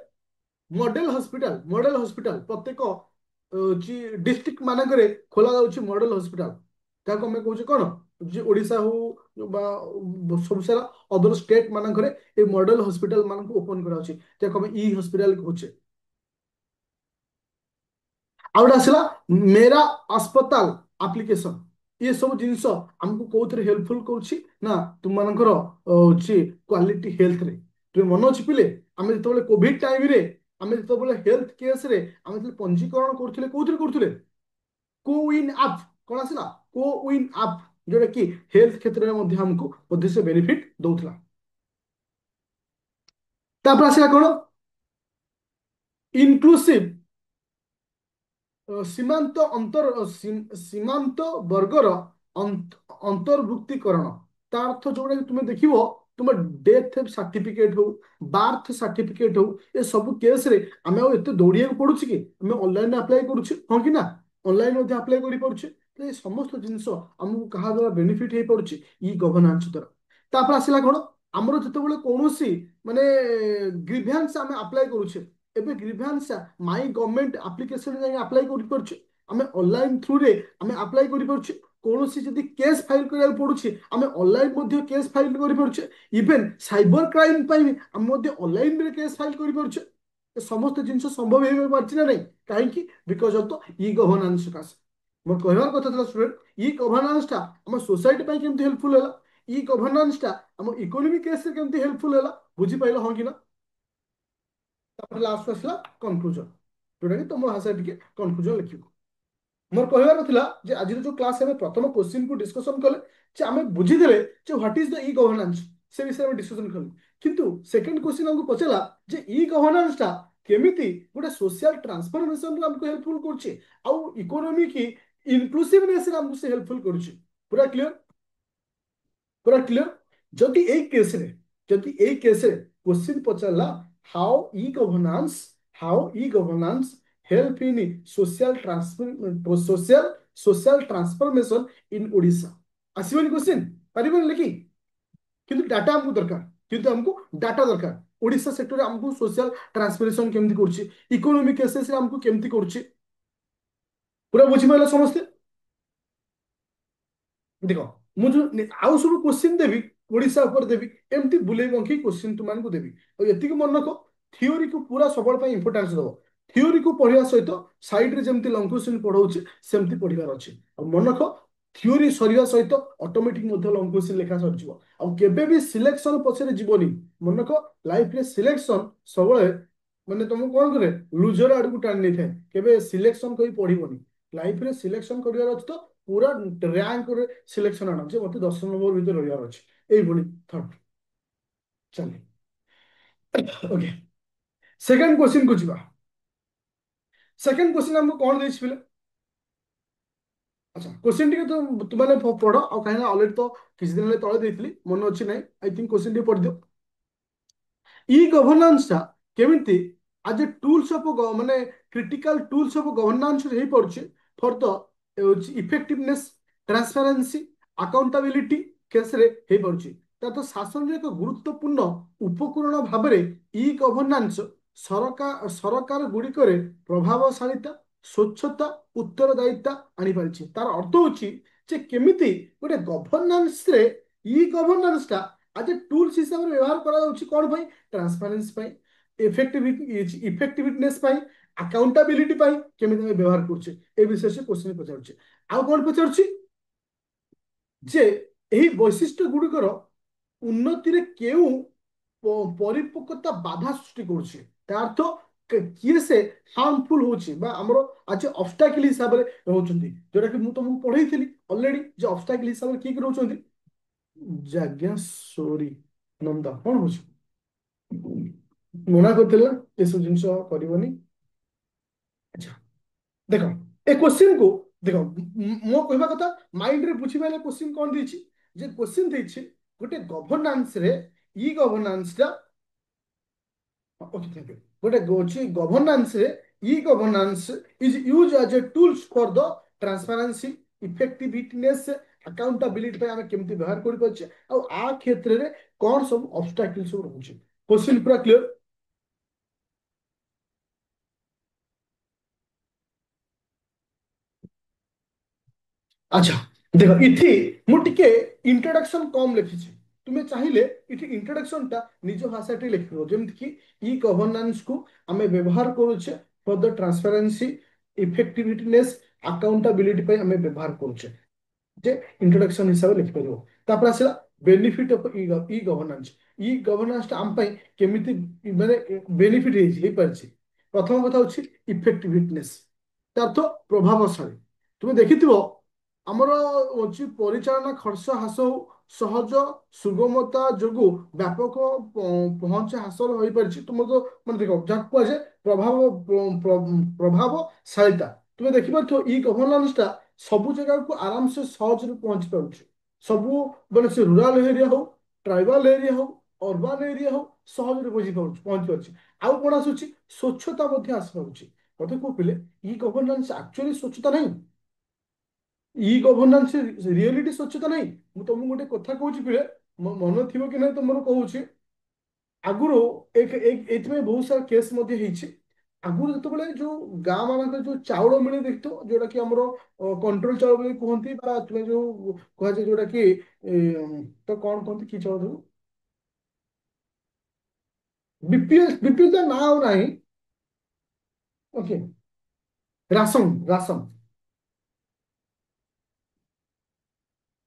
मॉडल हॉस्पिटल प्रत्येक डिस्ट्रिक्ट मानक खोला जाउछि मॉडल हॉस्पिटल ताको मैं कहूँ कौन जे ओडिशा हो बा सब सारा अदर स्टेट मानक ए मॉडल हॉस्पिटल मानक ओपन करा अछि ताको मैं ई हॉस्पिटल कहूचे आउट आसला मेरा अस्पताल एप्लिकेशन ये सब जिनस हमको कौन हेल्पफुल कर ना तुम मानकर क्वालिटी हेल्थ रे तुम मन अच्छी पिले आम जो कोविड टाइम रे आम जो हेल्थ केस रे आम जो पंजीकरण करते कौन करते कोविन आप कौन आसला कोविन आप जोटा कि हेल्थ क्षेत्र में हमको से बेनिफिट दौला तापर आसला कौन इनक्लूसिव ସୀମାନ୍ତ ସୀମାନ୍ତ ବର୍ଗର ଅନ୍ତର୍ଭୁକ୍ତିକରଣ ତା ଅର୍ଥ ଯୋଉଟା କି ତୁମେ ଦେଖିବ ତୁମ ଡେଥ ସାର୍ଟିଫିକେଟ ହଉ ବାର୍ଥ ସାର୍ଟିଫିକେଟ ହଉ ଏ ସବୁ କେସରେ ଆମେ ଆଉ ଏତେ ଦୌଡ଼ିବାକୁ ପଡୁଛି କି ଆମେ ଅନଲାଇନରେ ଆପ୍ଲାଏ କରୁଛୁ ହଁ କି ନା ଅନଲାଇନ ମଧ୍ୟ ଆପ୍ଲାଏ କରିପାରୁଛେ ତ ଏ ସମସ୍ତ ଜିନିଷ ଆମକୁ କାହା ଦ୍ୱାରା ବେନିଫିଟ ହେଇପାରୁଛି ଇ ଗଭର୍ନାନ୍ସ ଦ୍ୱାରା ତାପରେ ଆସିଲା କଣ ଆମର ଯେତେବେଳେ କୌଣସି ମାନେ ଗ୍ରିଭାନ୍ସ ଆମେ ଆପ୍ଲାଏ କରୁଛେ ଏବେ ଗ୍ରିଭାନ୍ସ ମାଇ ଗଭର୍ଣ୍ଣମେଣ୍ଟ ଆପ୍ଲିକେସନ ଯାଇ ଆପ୍ଲାଏ କରିପାରୁଛେ ଆମେ ଅନଲାଇନ ଥ୍ରୁରେ ଆମେ ଆପ୍ଲାଏ କରିପାରୁଛେ କୌଣସି ଯଦି କେସ୍ ଫାଇଲ କରିବାକୁ ପଡୁଛି ଆମେ ଅନଲାଇନ ମଧ୍ୟ କେସ୍ ଫାଇଲ କରିପାରୁଛେ ଇଭେନ୍ ସାଇବର କ୍ରାଇମ ପାଇଁ ଆମେ ମଧ୍ୟ ଅନଲାଇନରେ କେସ୍ ଫାଇଲ କରିପାରୁଛେ ଏ ସମସ୍ତ ଜିନିଷ ସମ୍ଭବ ହେଇପାରୁଛି ନା ନାହିଁ କାହିଁକି because of the E governance ସକାଶେ ମୋର କହିବାର କଥା ଥିଲା ଷ୍ଟୁଡେଣ୍ଟ ଇ ଗଭର୍ନାନ୍ସ ଟା ଆମ ସୋସାଇଟି ପାଇଁ କେମିତି ହେଲ୍ପଫୁଲ ହେଲା ଇ ଗଭର୍ଣ୍ଣାନ୍ସ ଟା ଆମ ଇकोनॉमिक केस रे केमती हेल्पफुल हैला बुझी पाइलो हां कि ना तापर लास्ट आसला कंक्लूजन जोटा कि तुम भाषा टिके कंक्लूजन लिखिबो मोर कहबार थिला जे आज जो क्लास में प्रथम क्वेश्चन को डिस्कशन कले जे आमे बुझी देले जे what is the E governance से विषय में डिस्कशन कले किंतु सेकंड क्वेश्चन हमको पचला जे ई गवर्नेंस टा केमिति गोटे सोशल ट्रांसफॉर्मेशन रो हमको हेल्पफुल करछे आ इकोनॉमी की इनक्लूसिवनेस रे हमको से हेल्पफुल करछे पूरा क्लियर पूरा क्लियर जदि ए केस रे जदि ए केस रे क्वेश्चन पचला how E governance help in social transformation in Odisha आसीबनी क्वेश्चन पारिबन लेखि किंतु डाटा हमको दरकार किंतु हमको डाटा दरकार ओडिशा सेक्टर रे हमको सोशल ट्रांसफॉर्मेशन केमति करछि इकोनॉमिक केसेस रे हमको केमति करछि पूरा बुझि पाइला समस्ते देख मुझे आउ सब क्वेश्चन देवी ओडिशा ऊपर देवी एमती बुले बंकी क्वेश्चन तुम मानक देवी और ये मन रख थियोरी को पूरा सब इंपोर्टान्स दब थियोरी को पढ़ा सहित साइड रे जमती लंग क्वेश्चन पढ़ाऊँ सेमती पढ़ार अच्छे और मन रख थियोरी सरिया सहित ऑटोमेटिक लंग क्वेश्चन लेखा सरीजिव आउ केबे भी सिलेक्शन पछरे जीवनी मन रख लाइफ रे सिलेक्शन सब माने तुम कौन करे लुजर आड़ को टाणी नहीं थाए केबे सिलेक्शन कहीं पढ़िबनी लाइफ रे सिलेक्शन करिवार अछि तो पूरा रैंक रे सिलेक्शन आना जे मते 10 नंबर भीतर रहिवार अछि एई भली थॉट चले ओके सेकंड क्वेश्चन को जिबा सेकंड क्वेश्चन हमको कौन देछि पिले अच्छा क्वेश्चन टिके तो तुमने पढ़ और कहीं ऑलरेडी तो किसी दिन तले देइतली मन अछि नै आई थिंक क्वेश्चन टिके पढ़ दियो ई गवर्नेंस टा केमिति आज ए टूल्स ऑफ माने क्रिटिकल टूल्स ऑफ गवर्नेंस रे पड़छे for the effectiveness transparency accountability case रे हे पड़छे तो शासन रे एक गुरुत्वपूर्ण उपकरण भाबरे ई गवर्नेंस सरकार गुड़िकरे प्रभावशालीता स्वच्छता उत्तरदायिता आनी पारिछि तार अर्थ होछि जे केमिति गोटे गवर्नेंस रे ई गवर्नेंस टा आज ए टूल्स हिसाब रे व्यवहार करा जाउछि कोन भाई ट्रांसपेरेंसी पाई इफेक्टिवनेस पाई अकाउंटेबिलिटी पाई केमिति हम व्यवहार करछे ए विषय से क्वेश्चन पचारछे आ कोन पचारछि जे एही वैशिष्ट्य गुड़िकर उन्नति रे केउ परिपक्वता बाधा सृष्टि करछे तार अर्थ किए से हार्मफुल होछि बा हमरो आज ऑब्स्टैकल हिसाब रे रहउछंती जोरा कि मु तुमको पढैथिली ऑलरेडी जे ऑब्स्टैकल हिसाब रे की रहउछंती जाज्ञाश्वरी नंदा कौन हो मना करथिला ए सब जिंस करबनी अच्छा देखो ए क्वेश्चन को देखो मो कहबा कथा माइंड रे बुझी वाला क्वेश्चन कोन दैछि जे क्वेश्चन दैछि गोटे गवर्नेंस रे ई गवर्नेंस टा ओके थैंक यू गोटे गोछि गवर्नेंस रे e governance is use as a tools for the transparency effectiveness accountability पे हमें केमती व्यवहार करि पछे आ आ क्षेत्र रे कोन सब ऑब्स्टैकल सब रहउछि क्वेश्चन पूरा क्लियर अच्छा देखो इथि मु टिके इंट्रोडक्शन कम लिखिछि तुम्हें चाहिए इथि इंट्रोडक्शन टा निज भाषा टे लिखिबो जेमति कि ई गवर्नेंस को हमें व्यवहार करूछे for the transparency effectiveness accountability पे हमें व्यवहार करूछे जे इंट्रोडक्शन हिसाब लिखि परिबो तापर आसला बेनिफिट ऑफ ई गवर्नेंस टा हम पई केमिति माने बेनिफिट हे परछि प्रथम कथा होछि इफेक्टिवनेस अर्थ प्रभावशाली तुम देखिथिबो ଆମର ଅଛି ପରିଚାଳନା ଖର୍ଚ୍ଚ ହ୍ରାସ ସହଜ ସୁଗମତା ଯୋଗୁ ବ୍ୟାପକ ପହଞ୍ଚ ହାସଲ ହୋଇପାରିଛି ତୁମ ତ ମାନେ ଦେଖ ଯାହାକୁ କୁହାଯାଏ ପ୍ରଭାବଶାଳିତା ତୁମେ ଦେଖିପାରୁଥିବ ଇ ଗଭର୍ଣ୍ଣାନ୍ସ ଟା ସବୁ ଜାଗାକୁ ଆରାମସେ ସହଜରେ ପହଞ୍ଚି ପାରୁଛି ସବୁ ମାନେ ସେ ରୁରାଲ ଏରିଆ ହଉ ଟ୍ରାଇବାଲ ଏରିଆ ହଉ ଅର୍ବାନ ଏରିଆ ହଉ ସହଜରେ ବୁଝି ପାରୁଛି ପହଞ୍ଚି ପାରୁଛି ଆଉ କଣ ଆସୁଛି ସ୍ୱଚ୍ଛତା ମଧ୍ୟ ଆସିପାରୁଛି ମତେ କହୁଥିଲେ ଇ ଗଭର୍ଣ୍ଣାନ୍ସ ଆକ୍ଚୁଆଲି ସ୍ୱଚ୍ଛତା ନାହିଁ ଇ ଗଭର୍ଣ୍ଣାନ୍ସ ରିଏଲିଟି ସ୍ୱଚ୍ଛତା ନାହିଁ ମୁଁ ତମକୁ ଗୋଟେ କଥା କହୁଛି ପିଲେ ମନ ଥିବ କି ନାହିଁ ତମର କହୁଛି ଆଗରୁ ଏଇଥିପାଇଁ ବହୁତ ସାରା କେସ୍ ମଧ୍ୟ ହେଇଛି ଆଗରୁ ଯେତେବେଳେ ଯୋଉ ଗାଁ ମାନଙ୍କରେ ଯୋଉ ଚାଉଳ ମିଳେ ଦେଖିଥିବ ଯୋଉଟା କି ଆମର କଣ୍ଟ୍ରୋଲ ଚାଉଳ ବୋଲି କୁହନ୍ତି ବା ତୁମେ ଯୋଉ କୁହାଯାଏ ଯୋଉଟା କି ତ କଣ କୁହନ୍ତି କି ଚାଉଳ ତାକୁ ବିପିଏଲ ତ ନାଁ ଆଉ ନାହିଁ ଓକେ ରାସନ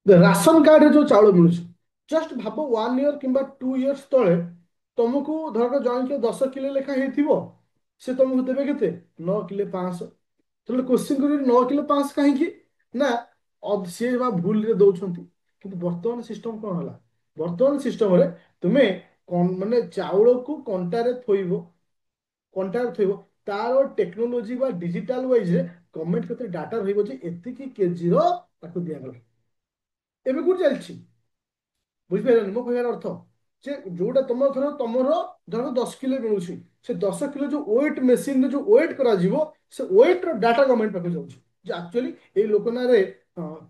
ରାସନ କାର୍ଡରେ ଯୋଉ ଚାଉଳ ମିଳୁଛି ଜଷ୍ଟ ଭାବ 1 ଇୟର କିମ୍ବା 2 ଇୟର୍ସ ତଳେ ତମକୁ ଧର ଜଣକେ 10 କିଲୋ ଲେଖା ହେଇଥିବ, ସେ ତମକୁ ଦେବେ କେତେ? 9 କିଲୋ 500। ତାହେଲେ କୋଶ୍ଚିନ୍ କରିବେ 9 କିଲୋ 500 କାହିଁକି? ନା ସିଏ ବା ଭୁଲରେ ଦଉଛନ୍ତି। କିନ୍ତୁ ବର୍ତ୍ତମାନ ସିଷ୍ଟମ କଣ ହେଲା? ବର୍ତ୍ତମାନ ସିଷ୍ଟମରେ ତୁମେ ମାନେ ଚାଉଳକୁ କଣ୍ଟାରେ ଥୋଇବ, କଣ୍ଟାରେ ଥୋଇବ, ତାର ଟେକ୍ନୋଲୋଜି ବା ଡିଜିଟାଲ ୱାଇଜରେ ଗଭର୍ଣ୍ଣମେଣ୍ଟ କେତେ ଡାଟା ରହିବ ଯେ ଏତିକି କେଜିର ତାକୁ ଦିଆଗଲା। ଏବେ କୋଉଠି ଚାଲିଛି ବୁଝିପାରିଲନି ମୋ କହିବାର ଅର୍ଥ? ଯେ ଯୋଉଟା ଧର 10 କିଲୋ ମିଳୁଛି, ସେ 10 କିଲୋ ଯୋଉ ୱେଟ୍ ମେସିନରେ ଯୋଉ ୱେଟ୍ କରାଯିବ, ସେ ୱେଟ୍ ର ଡାଟା ଗଭର୍ଣ୍ଣମେଣ୍ଟ ପାଖକୁ ଯାଉଛି ଯେ ଆକ୍ଚୁଆଲି ଏଇ ଲୋକ ନାଁରେ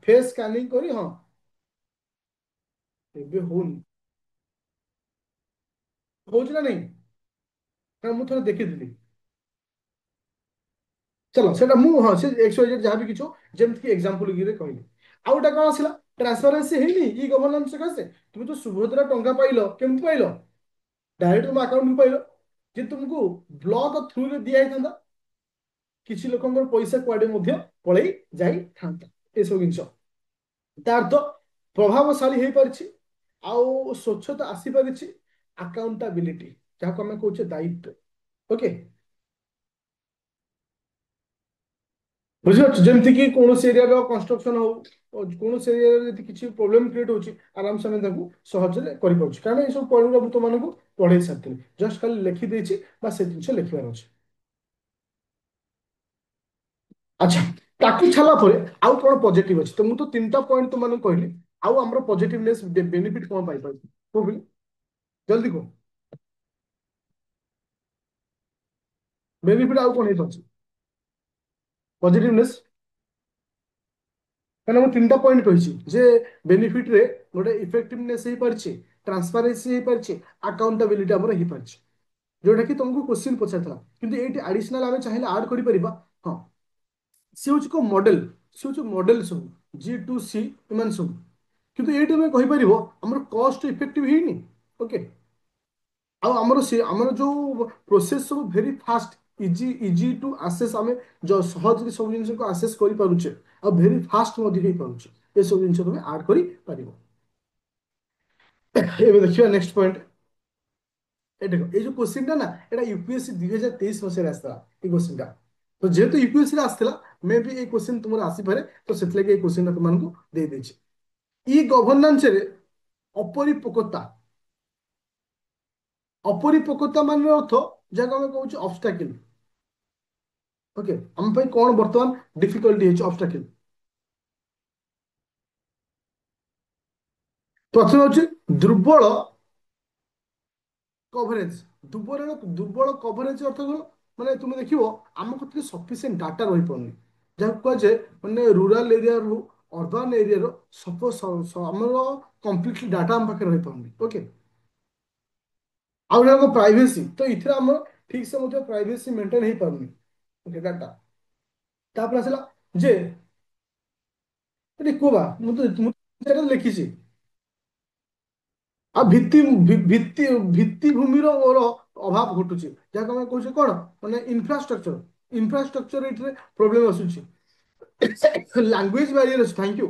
ଫେସ୍ ସ୍କାନିଂ କରି ହଁ ଏବେ ହଉନି, ହଉଛି ନା ନାଇଁ? କାରଣ ମୁଁ ଥରେ ଦେଖିଥିଲି। ଚଲ ସେଟା ମୁଁ ହଁ ସେ XYZ ଯାହା ବି କିଛି ହଉ, ଯେମିତି ଏକ୍ସାମ୍ପଲ ଇରେ କହିଲି। ଆଉ ଗୋଟେ କଣ ଆସିଲା? ଟ୍ରାନ୍ସପାରେନ୍ସି ହେଇନି ଇ ଗଭର୍ଣ୍ଣାନ୍ସ ସକାଶେ। ତୁମେ ତ ସୁଭଦ୍ରା ଟଙ୍କା ପାଇଲ, କେମିତି ପାଇଲ? ଡାଇରେକ୍ଟ ତୁମ ଆକାଉଣ୍ଟକୁ ପାଇଲ। ଯେ ତୁମକୁ ବ୍ଲକ ଥ୍ରୁରେ ଦିଆହେଇଥାନ୍ତା, କିଛି ଲୋକଙ୍କର ପଇସା କୁଆଡେ ମଧ୍ୟ ପଳେଇ ଯାଇଥାନ୍ତା। ଏସବୁ ଜିନିଷ ତା ଅର୍ଥ ପ୍ରଭାବଶାଳୀ ହେଇପାରିଛି, ଆଉ ସ୍ୱଚ୍ଛତା ଆସିପାରିଛି, ଆକାଉଣ୍ଟାବିଲିଟି ଯାହାକୁ ଆମେ କହୁଛେ ଦାୟିତ୍ୱ। ଓକେ, ବୁଝିପାରୁଛୁ? ଯେମିତି କି କୌଣସି ଏରିଆର କନଷ୍ଟ୍ରକ୍ସନ ହଉ, କୌଣସି ଏରିଆରେ ଯଦି କିଛି ପ୍ରୋବ୍ଲେମ କ୍ରିଏଟ ହଉଛି, ଆରାମସେ ଆମେ ତାକୁ ସହଜରେ କରିପାରୁଛୁ, କାରଣ ଏସବୁ ପରିମାଣ ତୁମମାନଙ୍କୁ ପଢେଇ ସାରିଥିଲି। ଜଷ୍ଟ ଖାଲି ଲେଖିଦେଇଛି ବା ସେ ଜିନିଷ ଲେଖିବାର ଅଛି। ଆଚ୍ଛା, ତାକୁ ଛାଡ଼ିଲା ପରେ ଆଉ କଣ ପଜିଟିଭ ଅଛି? ତ ମୁଁ ତ 3ଟା ପଏଣ୍ଟ ତୁମମାନଙ୍କୁ କହିଲି। ଆଉ ଆମର ପଜିଟିଭନେସ୍ ବେନିଫିଟ କଣ ପାଇପାରୁଛି କୁହ ବୋଲି? ଜଲ୍ଦି କୁହ। ବେନିଫିଟ ଆଉ କଣ ହେଇପାରୁଛି ପଜିଟିଭନେସ୍? କାରଣ ମୁଁ 3ଟା ପଏଣ୍ଟ କହିଛି ଯେ ବେନିଫିଟରେ ଗୋଟେ ଇଫେକ୍ଟିଭନେସ୍ ହେଇପାରିଛି, ଟ୍ରାନ୍ସପାରେନ୍ସି ହେଇପାରିଛି, ଆକାଉଣ୍ଟାବିଲିଟି ଆମର ହେଇପାରିଛି, ଯୋଉଟା କି ତମକୁ କୋଶ୍ଚିନ୍ ପଚାରିଥିଲା। କିନ୍ତୁ ଏଇଠି ଆଡିସନାଲ ଆମେ ଚାହିଁଲେ ଆଡ୍ କରିପାରିବା। ହଁ, ସେ ହଉଛି କୋଉ ମଡେଲ, ସେ ହଉଛି ମଡେଲ ସବୁ G2C ଏମାନେ ସବୁ। କିନ୍ତୁ ଏଇଠି ଆମେ କହିପାରିବ ଆମର କଷ୍ଟ ଇଫେକ୍ଟିଭ ହେଇନି। ଓକେ, ଆଉ ଆମର ଯୋଉ ପ୍ରୋସେସ ସବୁ ଭେରି ଫାଷ୍ଟ, ଇଜି ଟୁ ଆସେସ୍, ଆମେ ସହଜରେ ସବୁ ଜିନିଷକୁ ଆସେସ୍ କରିପାରୁଛେ, ଆଉ ଭେରି ଫାଷ୍ଟ ମଧ୍ୟ ହେଇପାରୁଛେ। ଏସବୁ ଜିନିଷ ତମେ ଆଡ୍ କରିପାରିବ। ଏବେ ଦେଖିବା ନେକ୍ସଟ ପଏଣ୍ଟ। ଏ ଦେଖ, ଏଇ ଯୋଉ କୋଶ୍ଚିନ୍ ଟା ନା, ଏଟା ୟୁପିଏସସି 2023 ମସିହାରେ ଆସିଥିଲା ଏଇ କୋଶ୍ଚିନ୍ ଟା। ତ ଯେହେତୁ ୟୁପିଏସସି ରେ ଆସିଥିଲା, ମେ ବି ଏଇ କୋଶ୍ଚିନ୍ ତୁମର ଆସିପାରେ, ତ ସେଥିଲାଗି ଏଇ କୋଶ୍ଚିନ୍ ଟା ତୁମମାନଙ୍କୁ ଦେଇଦେଇଛି। ଇ ଗଭର୍ଣ୍ଣାନ୍ସରେ ଅପରିପକ୍ୱତା, ଅପରିପକ୍ୱତା ମାନେ ଅର୍ଥ ଯାହାକୁ ଆମେ କହୁଛେ ଅବଷ୍ଟାକିଲ। ଓକେ, ଆମ ପାଇଁ କଣ ବର୍ତ୍ତମାନ ଡିଫିକଲ୍ଟି ହେଇଛି ଅବଷ୍ଟାକିଲ? ପ୍ରଥମେ ହଉଛି ଦୁର୍ବଳ କଭରେଜ। ଦୁର୍ବଳ କଭରେଜ ଅର୍ଥ କଣ? ମାନେ ତୁମେ ଦେଖିବ ଆମ କତିରେ ସଫିସିଏଣ୍ଟ ଡାଟା ରହିପାରୁନି, ଯାହାକୁ କୁହାଯାଏ ମାନେ ରୁରାଲ ଏରିଆରୁ ଅର୍ବାନ ଏରିଆର ଆମର କମ୍ପ୍ଲିଟଲି ଡାଟା ଆମ ପାଖରେ ରହିପାରୁନି। ଓକେ, ଆଉ ଜଣକ ପ୍ରାଇଭେସି, ତ ଏଥିରେ ଆମର ଠିକ ସେ ମଧ୍ୟ ପ୍ରାଇଭେସି ମେଣ୍ଟେନ ହେଇପାରୁନି। Okay, data. ତାପରେ ଆସିଲା ଯେ ଏଠି କୁହ ବା, ମୁଁ ସେଟା ଲେଖିଛି। ଆଉ ଭିତ୍ତିଭୂମିର ମୋର ଅଭାବ ଘଟୁଛି, ଯାହାକୁ ଆମେ କହୁଛେ କଣ, ମାନେ ଇନଫ୍ରାଷ୍ଟ୍ରକ୍ଚର ଏଥିରେ ପ୍ରୋବ୍ଲେମ ଆସୁଛି। ଲାଙ୍ଗୁଏଜ ବ୍ୟାରିୟର ଅଛି, ଥ୍ୟାଙ୍କ ୟୁ।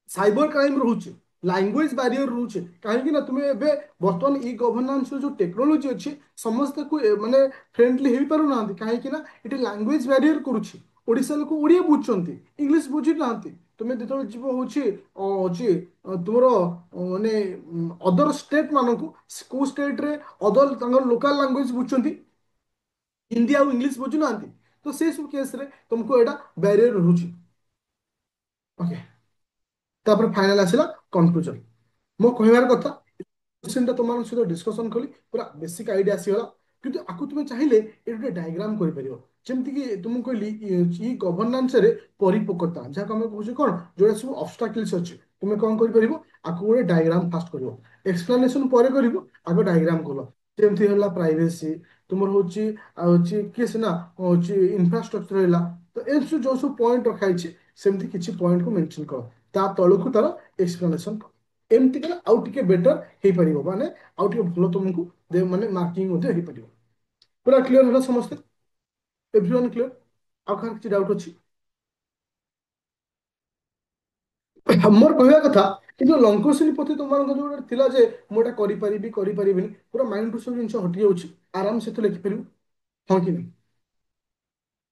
ସାଇବର କ୍ରାଇମ ରହୁଛି, ଲାଙ୍ଗୁଏଜ ବ୍ୟାରିୟର ରହୁଛି। କାହିଁକି ନା ତୁମେ ଏବେ ବର୍ତ୍ତମାନ ଇ ଗଭର୍ଣ୍ଣାନ୍ସର ଯୋଉ ଟେକ୍ନୋଲୋଜି ଅଛି, ସମସ୍ତଙ୍କୁ ମାନେ ଫ୍ରେଣ୍ଡଲି ହେଇପାରୁନାହାନ୍ତି। କାହିଁକି ନା ଏଠି ଲାଙ୍ଗୁଏଜ ବ୍ୟାରିୟର କରୁଛି। ଓଡିଶା ଲୋକ ଓଡିଆ ବୁଝୁଛନ୍ତି, ଇଂଲିଶ ବୁଝୁନାହାନ୍ତି। ତୁମେ ଯେତେବେଳେ ଯିବ ହଉଛି ତୁମର ମାନେ ଅଦର ଷ୍ଟେଟ ମାନଙ୍କୁ, କୋଉ ଷ୍ଟେଟରେ ଅଦର ତାଙ୍କର ଲୋକାଲ ଲାଙ୍ଗୁଏଜ ବୁଝୁଛନ୍ତି, ହିନ୍ଦୀ ଆଉ ଇଂଲିଶ ବୁଝୁନାହାନ୍ତି। ତ ସେ ସବୁ କେସରେ ତୁମକୁ ଏଇଟା ବ୍ୟାରିୟର ରହୁଛି। ଓକେ, ତାପରେ ଫାଇନାଲ ଆସିଲା କନକ୍ଲୁଜନ। ମୋ କହିବାର କଥା, କୋଶ୍ଚିନ୍ଟା ତୁମମାନଙ୍କ ସହିତ ଡିସ୍କସନ କଲି, ପୁରା ବେସିକ ଆଇଡିଆ ଆସିଗଲା। କିନ୍ତୁ ଆକୁ ତୁମେ ଚାହିଁଲେ ଏଠି ଗୋଟେ ଡାଇଗ୍ରାମ କରିପାରିବ। ଯେମିତିକି ତୁମକୁ କହିଲି ଇ ଗଭର୍ଣ୍ଣାନ୍ସରେ ପରିପକ୍ୱତା, ଯାହାକୁ ଆମେ କହୁଛେ କଣ, ଯୋଉଟା ସବୁ ଅବଷ୍ଟାକିଲ୍ସ ଅଛି, ତୁମେ କଣ କରିପାରିବ? ଆକୁ ଗୋଟେ ଡାଇଗ୍ରାମ ଫାଷ୍ଟ କରିବ, ଏକ୍ସପ୍ଲାନେସନ ପରେ କରିବ, ଆଗ ଡାଇଗ୍ରାମ କଲ। ଯେମିତି ହେଲା ପ୍ରାଇଭେସି, ତୁମର ହଉଛି ଆଉ ହଉଛି କିଏ ସିନା ହଉଛି ଇନଫ୍ରାଷ୍ଟ୍ରକ୍ଚର ହେଲା। ତ ଏ ଯୋଉ ସବୁ ପଏଣ୍ଟ ରଖା ହେଇଛି, ସେମିତି କିଛି ପଏଣ୍ଟକୁ ମେନସନ କର, ତା ତଳକୁ ତାର ଏକ୍ସପ୍ଲାନେସନ କର। ଏମିତି କଲେ ଆଉ ଟିକେ ବେଟର ହେଇପାରିବ, ମାନେ ଆଉ ଟିକେ ଭଲ ତୁମକୁ ମାନେ ମାର୍କିଂ ମଧ୍ୟ ହେଇପାରିବ। ପୁରା କ୍ଲିୟର ହେଲା ସମସ୍ତେ? Everyone clear? ଆଉ କାହାର କିଛି ଡାଉଟ୍ ଅଛି? ମୋର କହିବା କଥା କିନ୍ତୁ ଲଙ୍ଗ କୋଶ୍ଚିନ୍ ପ୍ରତି ତୁମମାନଙ୍କ ଯୋଉ ଗୋଟେ ଥିଲା ଯେ ମୁଁ ଏଟା କରିପାରିବି କରିପାରିବିନି ପୁରା ମାଇଣ୍ଡରୁ ସବୁ ଜିନିଷ ହଟି ଯାଉଛି ଆରାମ ସେ ତୁ ଲେଖିପାରିବୁ। ହଁ କି ନାହିଁ?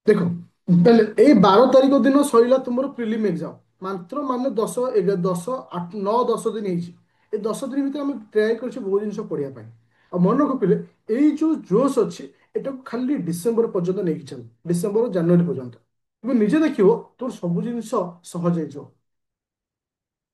ଦେଖ ତାହେଲେ ଏଇ 12 ତାରିଖ ଦିନ ସରିଲା ତୁମର ପ୍ରିଲିମ୍ ଏକ୍ଜାମ ମାତ୍ର ମାନେ 9 10 ଦିନ ହେଇଛି। ଏ 10 ଦିନ ଭିତରେ ଆମେ ଟ୍ରାଏ କରିଛୁ ବହୁତ ଜିନିଷ ପଢିବା ପାଇଁ। ଆଉ ମନେ ରଖିଲେ ଏଇ ଯୋଉ ଜୋସ୍ ଅଛି ଏଟାକୁ ଖାଲି ଡିସେମ୍ବର ପର୍ଯ୍ୟନ୍ତ ନେଇକି ଚାଲ, ଡିସେମ୍ବର ଜାନୁଆରୀ ପର୍ଯ୍ୟନ୍ତ। ତୁମେ ନିଜେ ଦେଖିବ ତୋର ସବୁ ଜିନିଷ ସହଜ ହେଇଯିବ।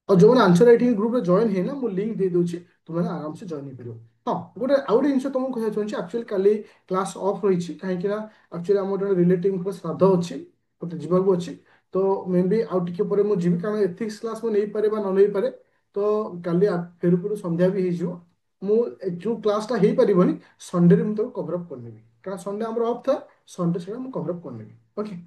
ଆଉ ଯୋଉମାନେ ଆନ୍ସର ରାଇଟିଂ ଗ୍ରୁପରେ ଜଏନ୍ ହେଇନା ମୁଁ ଲିଙ୍କ ଦେଇ ଦଉଛି, ତୁମେ ଆରାମସେ ଜଏନ୍ ହେଇପାରିବ। ହଁ ଗୋଟେ ଆଉ ଗୋଟେ ଜିନିଷ ତମକୁ କହିବାକୁ ଚାହୁଁଛି ଆକ୍ଚୁଆଲି କାଲି କ୍ଲାସ୍ ଅଫ୍ ରହିଛି କାହିଁକି ନା ଆକ୍ଚୁଆଲି ଆମର ଜଣେ ରିଲେଟିଭଙ୍କର ଶ୍ରାଦ୍ଧ ଅଛି, ମୋତେ ଯିବାକୁ ଅଛି। ତ ମେ ବି ଆଉ ଟିକେ ପରେ ମୁଁ ଯିବି କାରଣ ଏଥିକ୍ସ କ୍ଲାସ୍ ମୁଁ ନେଇପାରେ ବା ନ ନେଇପାରେ। ତ କାଲି ଫେରୁ ଫେରୁ ସନ୍ଧ୍ୟା ବି ହେଇଯିବ। ମୁଁ ଯୋଉ କ୍ଲାସ୍ଟା ହେଇପାରିବନି ସଣ୍ଡେରେ ମୁଁ ତାକୁ କଭର ଅପ୍ କରିନେବି କାରଣ ସଣ୍ଡେ ଆମର ଅଫ୍ ଥାଏ। ସଣ୍ଡେ ସେଟା ମୁଁ କଭର ଅପ୍ କରିନେବି। ଓକେ।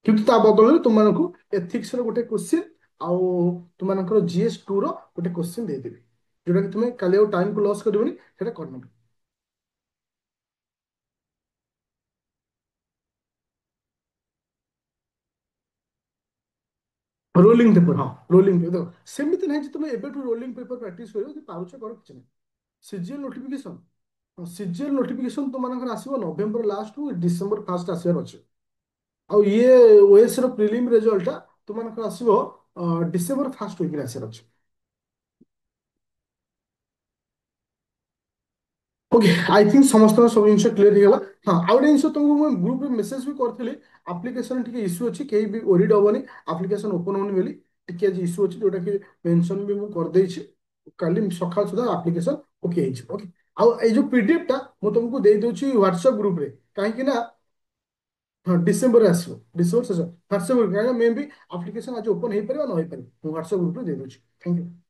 କିନ୍ତୁ ତା ବଦଳରେ ତୁମମାନଙ୍କୁ ଏଥିକ୍ସର ଗୋଟେ କୋଶ୍ଚିନ୍ ଆଉ ତୁମମାନଙ୍କର GS2 ର ଗୋଟେ କୋଶ୍ଚିନ୍ ଦେଇଦେବି ଯୋଉଟା କି ତୁମେ କାଲି ଆଉ ଟାଇମକୁ ଲସ୍ କରିବନି, ସେଟା କରିନେବ। ରୋଲିଂ ପେପର, ହଁ ରୋଲିଂ ପେପର ଦେଖ ସେମିତି ନାହିଁ ଯେ ତୁମେ ଏବେଠୁ ରୋଲିଂ ପେପର ପ୍ରାକ୍ଟିସ କରିବ ଯଦି ପାରୁଛ କର କିଛି ନାହିଁ। ସିଜିଏଲ ନୋଟିଫିକେସନ, ସିଜିଏଲ ନୋଟିଫିକେସନ ତୁମମାନଙ୍କର ଆସିବ ନଭେମ୍ବର ଲାଷ୍ଟରୁ ଡିସେମ୍ବର ଫାଷ୍ଟ ଆସିବାର ଅଛି। ଆଉ ଇଏ OS ର ପ୍ରିଲିମ୍ ରେଜଲ୍ଟଟା ତୁମମାନଙ୍କର ଆସିବ ଡିସେମ୍ବର ଫାଷ୍ଟ ୱିକରେ ଆସିବାର ଅଛି। ଓକେ ଆଇ ଥିଙ୍କ ସମସ୍ତଙ୍କ ସବୁ ଜିନିଷ କ୍ଲିୟର ହେଇଗଲା। ହଁ ଆଉ ଗୋଟେ ଜିନିଷ ତୁମକୁ ମୁଁ ଗ୍ରୁପରେ ମେସେଜ ବି କରିଥିଲି, ଆପ୍ଲିକେସନ ଟିକେ ଇସ୍ୟୁ ଅଛି, କେହି ବି ଓରିଡ୍ ହବନି ଆପ୍ଲିକେସନ ଓପନ ହଉନି ବୋଲି। ଟିକେ ଆଜି ଇସ୍ୟୁ ଅଛି ଯୋଉଟା କି ମେନସନ ବି ମୁଁ କରିଦେଇଛି। କାଲି ସକାଳ ସୁଦ୍ଧା ଆପ୍ଲିକେସନ ଓକେ ହେଇଯିବ। ଓକେ ଆଉ ଏଇ ଯୋଉ PDF ଟା ମୁଁ ତୁମକୁ ଦେଇଦେଉଛି ହ୍ୱାଟ୍ସଆପ ଗ୍ରୁପରେ କାହିଁକି ନା ହଁ ଡିସେମ୍ବରରେ ଆସିବ, ଡିସେମ୍ବର ଶେଷ ହ୍ୱାଟ୍ସଆପ ଗ୍ରୁପ କାହିଁକି ମେ ବି ଆପ୍ଲିକେସନ ଆଜି ଓପନ ହେଇପାରିବ ନ ହେଇପାରିବ, ମୁଁ ହ୍ୱାଟ୍ସଆପ ଗ୍ରୁପରେ ଦେଇଦେଉଛି। Thank you.